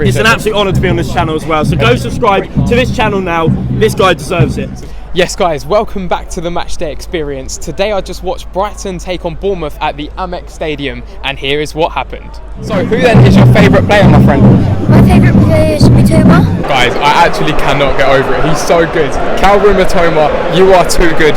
It's an absolute honour to be on this channel as well, so go subscribe to this channel now. This guy deserves it. Yes guys, welcome back to the Matchday Experience. Today I just watched Brighton take on Bournemouth at the Amex Stadium, and here is what happened. So who then is your favourite player, my friend? My favourite player is Mitoma. Guys, I actually cannot get over it. He's so good. Mitoma, you are too good.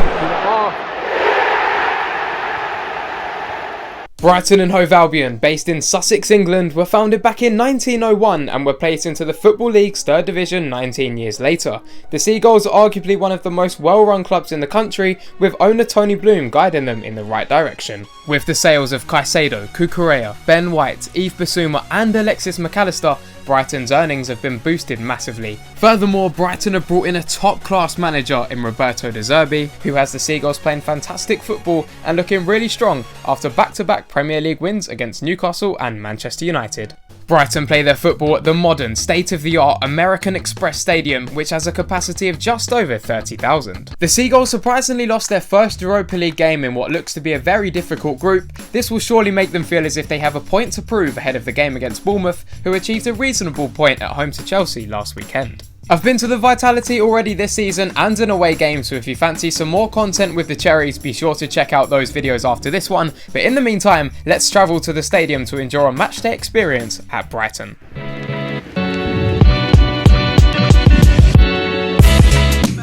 Brighton and Hove Albion, based in Sussex, England, were founded back in 1901 and were placed into the Football League's 3rd Division 19 years later. The Seagulls are arguably one of the most well-run clubs in the country, with owner Tony Bloom guiding them in the right direction. With the sales of Caicedo, Cucurella, Ben White, Yves Bissouma and Alexis McAllister, Brighton's earnings have been boosted massively. Furthermore, Brighton have brought in a top-class manager in Roberto De Zerbi, who has the Seagulls playing fantastic football and looking really strong after back-to-back Premier League wins against Newcastle and Manchester United. Brighton play their football at the modern, state-of-the-art American Express Stadium, which has a capacity of just over 30,000. The Seagulls surprisingly lost their first Europa League game in what looks to be a very difficult group. This will surely make them feel as if they have a point to prove ahead of the game against Bournemouth, who achieved a reasonable point at home to Chelsea last weekend. I've been to the Vitality already this season and an away game, so if you fancy some more content with the Cherries, be sure to check out those videos after this one. But in the meantime, let's travel to the stadium to enjoy a matchday experience at Brighton.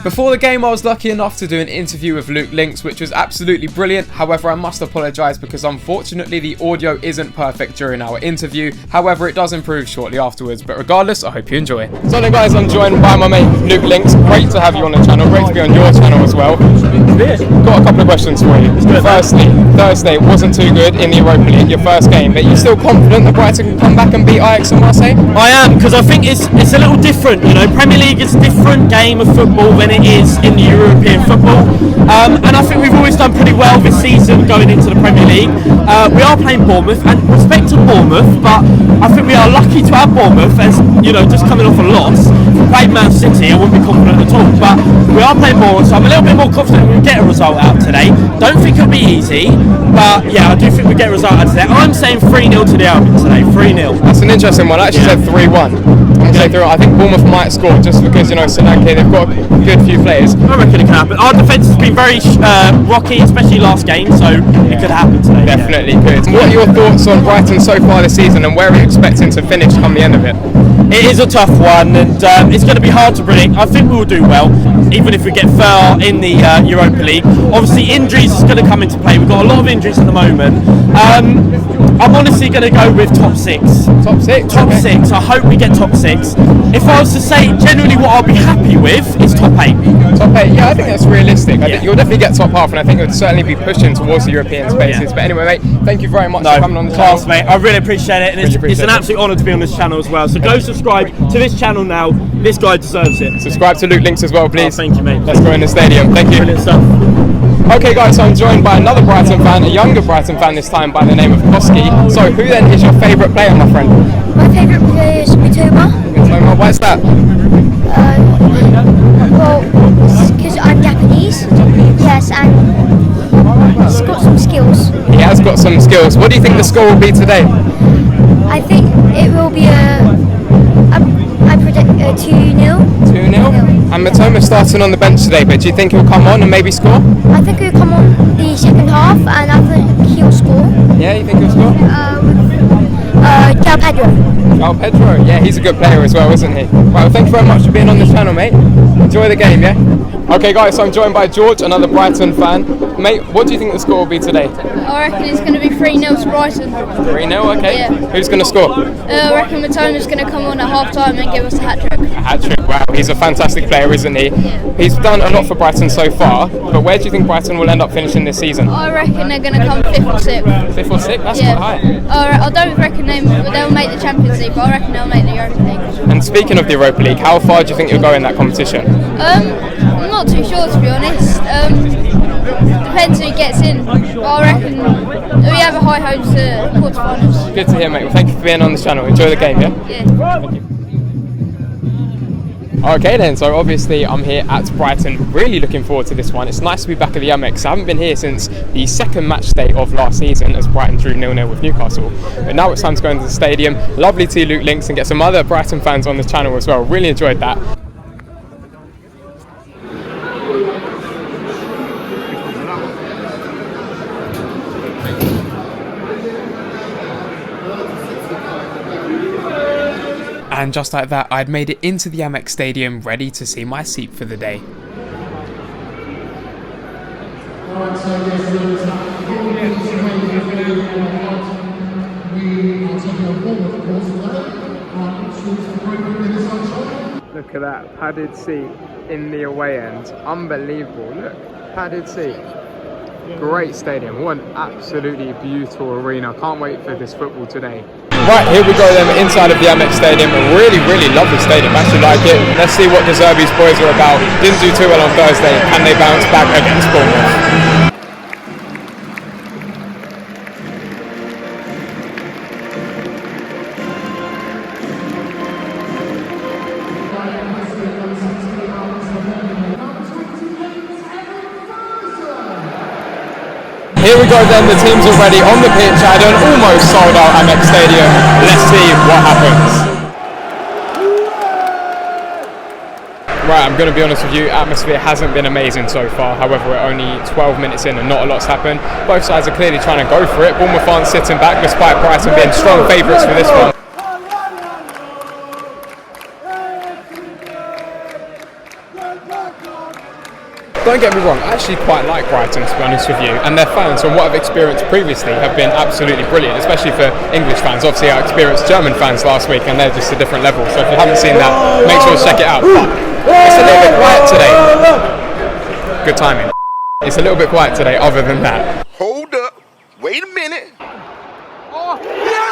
Before the game, I was lucky enough to do an interview with Luke Links, which was absolutely brilliant. However, I must apologise because unfortunately the audio isn't perfect during our interview. However, it does improve shortly afterwards, but regardless, I hope you enjoy. So then guys, I'm joined by my mate Luke Links. Great to have you on the channel, great to be on your channel as well. Got a couple of questions for you. Firstly, Thursday wasn't too good in the Europa League, your first game, but are you still confident that Brighton can come back and beat Ajax and Marseille? I am, because I think it's a little different, you know. Premier League is a different game of football than it is in the European football, and I think we've always done pretty well this season going into the Premier League. We are playing Bournemouth, and respect to Bournemouth, but I think we are lucky to have Bournemouth, as you know, just coming off a loss. If we played Man City, I wouldn't be confident at all, but we are playing Bournemouth, so I'm a little bit more confident we'll get a result out today. Don't think it'll be easy, but yeah, I do think we'll get a result out today. I'm saying 3-0 to the Albion today, 3-0. That's an interesting one. I actually said 3-1. I think Bournemouth might score just because, you know, Solanke, they've got a good few players. I reckon it can happen. Our defence has been very rocky, especially last game, so it could happen today. Definitely could. What are your thoughts on Brighton so far this season, and where are you expecting to finish come the end of it? It is a tough one, and it's going to be hard to predict. I think we will do well, even if we get far in the Europa League. Obviously, injuries is going to come into play. We've got a lot of injuries at the moment. I'm honestly going to go with top 6. Top 6? Top 6. I hope we get top 6. If I was to say generally what I'll be happy with is top 8. Top 8, yeah, I think that's realistic. I think you'll definitely get top half, and I think you'll certainly be pushing towards the European spaces. But anyway, mate, thank you very much for coming on the channel. Mate. I really appreciate it, and it's an absolute honour to be on this channel as well. So go subscribe to this channel now. This guy deserves it. Subscribe to Luke Links as well, please. Oh, thank you, mate. Let's go in the stadium. Thank you. Brilliant stuff. Okay guys, so I'm joined by another Brighton fan, a younger Brighton fan this time, by the name of Koski. So who then is your favourite player, my friend? My favourite player is Mitoma. Mitoma, why is that? Well, because I'm Japanese. Yes, and he's got some skills. He has got some skills. What do you think the score will be today? I think it will be I predict 2-0. 2-0? And Mitoma's starting on the bench today, but do you think he'll come on and maybe score? I think he'll come on the second half, and I think he'll score. Yeah, you think he'll score? João Pedro, yeah, he's a good player as well, isn't he? Right, well, thank you very much for being on the channel, mate. Enjoy the game, yeah? Okay guys, so I'm joined by George, another Brighton fan. Mate, what do you think the score will be today? I reckon it's going to be 3-0 to Brighton. 3-0, okay. Yeah. Who's going to score? I reckon Mitoma's going to come on at half time and give us a hat-trick. A hat-trick, wow, he's a fantastic player, isn't he? Yeah. He's done a lot for Brighton so far, but where do you think Brighton will end up finishing this season? I reckon they're going to come 5th or 6th. 5th or 6th? That's yeah. quite high. I don't reckon they'll make the Champions League, but I reckon they'll make the Europa League. And speaking of the Europa League, how far do you think you'll go in that competition? I'm not too sure, to be honest. Depends who gets in. But I reckon we have a high hopes to quarterfinals. Good to hear, mate. Well, thank you for being on the channel. Enjoy the game, yeah? Yeah. Thank you. Okay then, so obviously I'm here at Brighton, really looking forward to this one. It's nice to be back at the Amex. I haven't been here since the second match day of last season as Brighton drew 0-0 with Newcastle. But now it's time to go into the stadium. Lovely to loot links and get some other Brighton fans on the channel as well. Really enjoyed that. And just like that, I'd made it into the Amex Stadium, ready to see my seat for the day. Look at that, padded seat in the away end. Unbelievable, look, padded seat. Great stadium, what an absolutely beautiful arena. Can't wait for this football today. Right, here we go then, inside of the Amex Stadium. A really, really lovely stadium, actually like it. Let's see what De Zerbi's boys are about. Didn't do too well on Thursday. Can they bounce back against Bournemouth? Here we go then, the team's already on the pitch at an almost sold out Amex Stadium. Let's see what happens. Right, I'm going to be honest with you, atmosphere hasn't been amazing so far. However, we're only 12 minutes in and not a lot's happened. Both sides are clearly trying to go for it. Bournemouth aren't sitting back despite Brighton being strong favourites for this one. Don't get me wrong, I actually quite like Brighton, to be honest with you, and their fans, from what I've experienced previously, have been absolutely brilliant, especially for English fans. Obviously, I experienced German fans last week, and they're just a different level, so if you haven't seen that, make sure to check it out. But it's a little bit quiet today. Good timing. It's a little bit quiet today, other than that. Hold up, wait a minute. Oh, yeah!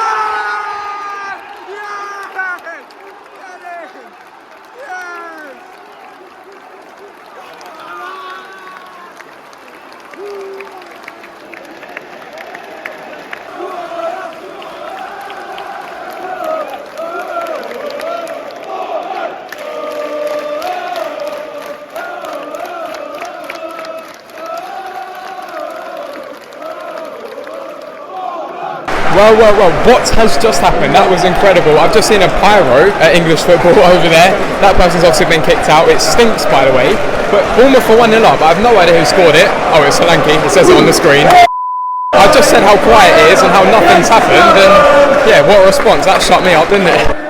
Well, what has just happened? That was incredible. I've just seen a pyro at English football over there. That person's obviously been kicked out. It stinks, by the way. But Bournemouth for 1-0 up. I have no idea who scored it. Oh, it's Solanke. It says it on the screen. I just said how quiet it is and how nothing's happened. And yeah, what a response. That shut me up, didn't it?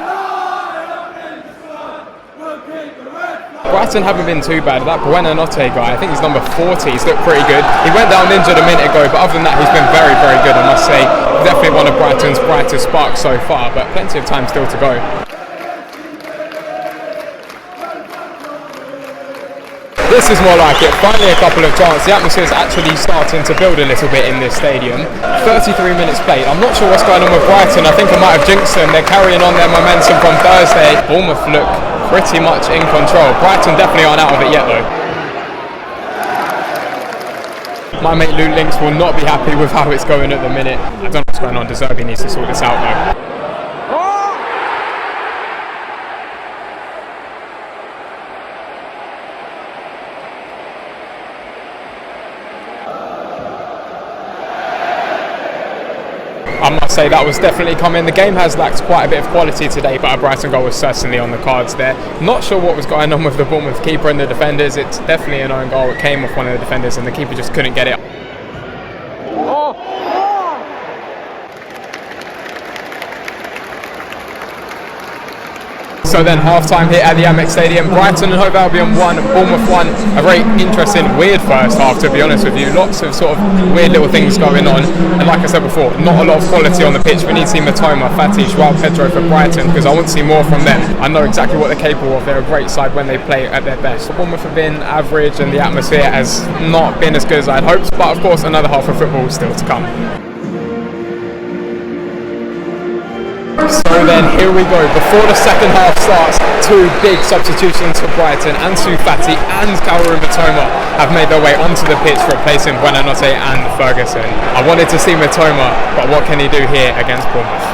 Brighton haven't been too bad. That Buonanotte guy, I think he's number 40, he's looked pretty good. He went down injured a minute ago, but other than that, he's been very, very good, I must say. Definitely one of Brighton's brightest sparks so far, but plenty of time still to go. This is more like it. Finally a couple of chances. The atmosphere is actually starting to build a little bit in this stadium. 33 minutes played. I'm not sure what's going on with Brighton. I think I might have jinxed them. They're carrying on their momentum from Thursday. Bournemouth look pretty much in control. Brighton definitely aren't out of it yet though. My mate Loot Links will not be happy with how it's going at the minute. I don't know what's going on. De Zerbi needs to sort this out though. I must say that was definitely coming. The game has lacked quite a bit of quality today, but a Brighton goal was certainly on the cards there. Not sure what was going on with the Bournemouth keeper and the defenders. It's definitely an own goal. It came off one of the defenders and the keeper just couldn't get it. So then half-time here at the Amex Stadium. Brighton and Hove Albion 1, Bournemouth 1. A very interesting, weird first half, to be honest with you. Lots of sort of weird little things going on. And like I said before, not a lot of quality on the pitch. We need to see Mitoma, Fati, Joao Pedro for Brighton, because I want to see more from them. I know exactly what they're capable of. They're a great side when they play at their best. Bournemouth have been average and the atmosphere has not been as good as I'd hoped. But of course, another half of football is still to come. So then here we go, before the second half starts, two big substitutions for Brighton. Ansu Fati and Kaoru Mitoma have made their way onto the pitch, replacing Buonanotte and Ferguson. I wanted to see Mitoma, but what can he do here against Bournemouth?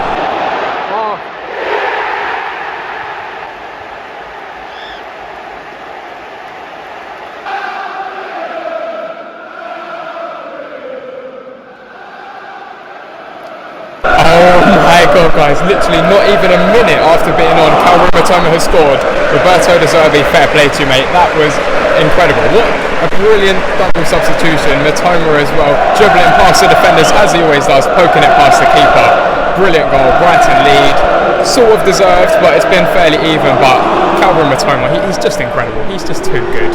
guys, literally not even a minute after being on, Mitoma has scored. Roberto De Zerbi, fair play to you, mate. That was incredible. What a brilliant double substitution. Mitoma as well, dribbling past the defenders as he always does, poking it past the keeper. Brilliant goal. Brighton lead. Sort of deserved, but it's been fairly even. But Mitoma, he's just incredible. He's just too good.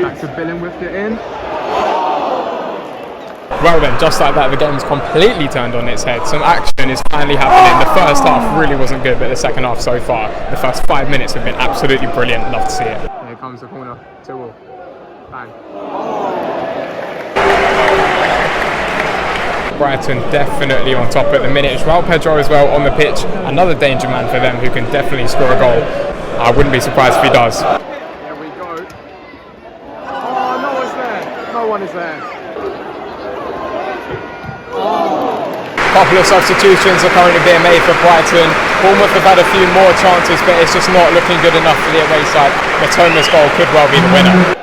Back to Billing with it in. Well then, just like that, the game's completely turned on its head. Some action is finally happening. The first half really wasn't good, but the second half so far, the first 5 minutes have been absolutely brilliant. Love to see it. Here comes the corner. 2-2. Bang. Brighton definitely on top at the minute. João Pedro as well on the pitch. Another danger man for them who can definitely score a goal. I wouldn't be surprised if he does. Here we go. Oh, no one's there. No one is there. Couple of substitutions are currently being made for Brighton. Bournemouth have had a few more chances, but it's just not looking good enough for the away side. Mitoma's goal could well be the winner.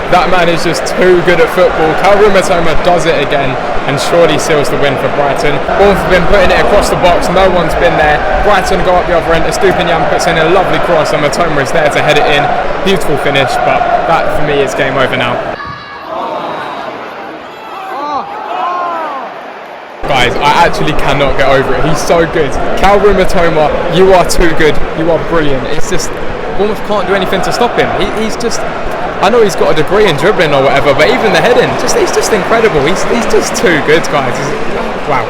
That man is just too good at football. Mitoma does it again and surely seals the win for Brighton. Bournemouth have been putting it across the box, no one's been there. Brighton go up the other end, Estupinian puts in a lovely cross and Mitoma is there to head it in. Beautiful finish, but that for me is game over now. Guys, I actually cannot get over it. He's so good. Mitoma, you are too good. You are brilliant. It's just, Bournemouth can't do anything to stop him. He's just... I know he's got a degree in dribbling or whatever, but even the heading, he's just incredible. He's just too good, guys. Wow.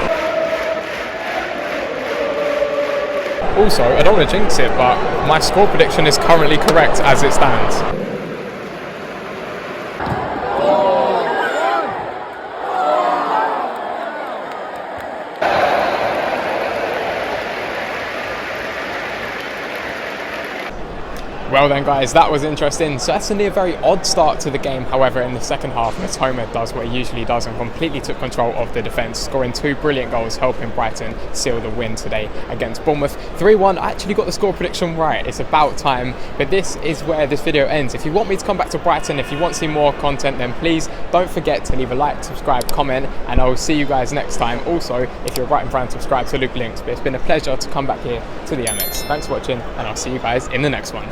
Also, I don't want to jinx it, but my score prediction is currently correct as it stands. Well then guys, that was interesting. Certainly a very odd start to the game. However, in the second half, Mitoma does what he usually does and completely took control of the defence, scoring 2 brilliant goals, helping Brighton seal the win today against Bournemouth. 3-1, I actually got the score prediction right. It's about time, but this is where this video ends. If you want me to come back to Brighton, if you want to see more content, then please don't forget to leave a like, subscribe, comment, and I will see you guys next time. Also, if you're a Brighton fan, subscribe to Luke Links. But it's been a pleasure to come back here to the Amex. Thanks for watching, and I'll see you guys in the next one.